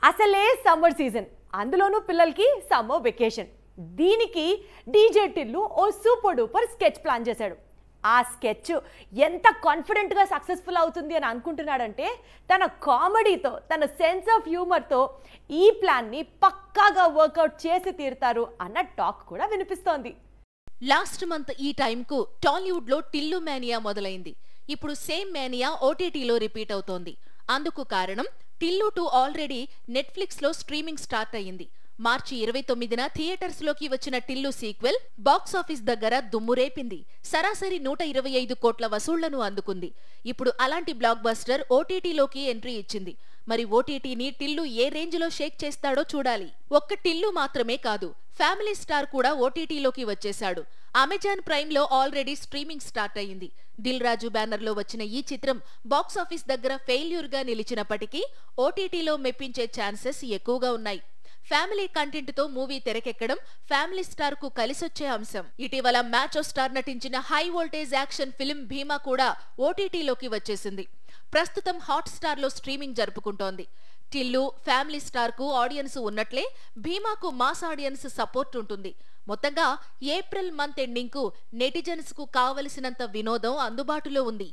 అసలే summer season, అందులోనూ పిల్లలకి సమ్మర్ వెకేషన్. దీనికి డీజే టిల్లు ఓ సూపర్ డూపర్ స్కెచ్ ప్లాన్ చేశాడు. ఆ స్కెచ్ ఎంత కాన్ఫిడెంట్గా సక్సెస్ఫుల్ అవుతుంది అని అనుకుంటున్నాడంటే తన కామెడీతో, తన సెన్స్ ఆఫ్ హ్యూమర్తో ఈ ప్లాన్ని పక్కాగా వర్కౌట్ చేసి తీరుతారు అన్న టాక్ కూడా వినిపిస్తోంది. లాస్ట్ మంత్ ఈ టైంకు టాలీవుడ్ లో టిల్లు మేనియా మొదలైంది. ఇప్పుడు సేమ్ మేనియా ఓటీటీలో రిపీట్ అవుతోంది. అందుకు కారణం టిల్లు 2 ఆల్రెడీ నెట్ఫ్లిక్స్ లో స్ట్రీమింగ్ స్టార్ట్ అయ్యింది. మార్చి 29న థియేటర్స్ లోకి వచ్చిన టిల్లు సీక్వెల్ బాక్సాఫీస్ దగ్గర దుమ్మురేపింది. సరాసరి 125 కోట్ల వసూళ్లను అందుకుంది. ఇప్పుడు అలాంటి బ్లాక్ బస్టర్ ఓటీటీలోకి ఎంట్రీ ఇచ్చింది. మరి ఓటీటీని టిల్లు ఏ రేంజ్ లో షేక్ చేస్తాడో చూడాలి. ఒక్క టిల్లు మాత్రమే కాదు, ఫ్యామిలీ స్టార్ కూడా ఓటీటీలోకి వచ్చేశాడు. అమెజాన్ ప్రైమ్ లో ఆల్రెడీ స్ట్రీమింగ్ స్టార్ట్ అయ్యింది. దిల్ రాజు బ్యానర్ లో వచ్చిన ఈ చిత్రం బాక్సాఫీస్ దగ్గర ఫెయిల్యూర్ గా నిలిచినప్పటికీ ఓటీటీలో మెప్పించే ఛాన్సెస్ ఎక్కువగా ఉన్నాయి. ఫ్యామిలీ కంటెంట్ తో మూవీ తెరకెక్కడం ఫ్యామిలీ స్టార్ కు కలిసొచ్చే అంశం. ఇటీవల మ్యాచో స్టార్ నటించిన హై వోల్టేజ్ యాక్షన్ ఫిల్మ్ భీమా కూడా ఓటీటీలోకి వచ్చేసింది. ప్రస్తుతం హాట్ స్టార్ లో స్ట్రీమింగ్ జరుపుకుంటోంది. టిల్లు ఫ్యామిలీ స్టార్ కు ఆడియన్స్ ఉన్నట్లే భీమాకు మాస్ ఆడియన్స్ సపోర్ట్ ఉంటుంది. మొత్తంగా ఏప్రిల్ మంత్ ఎండింగ్ కు నెటిజన్స్ కు కావలసినంత వినోదం అందుబాటులో ఉంది.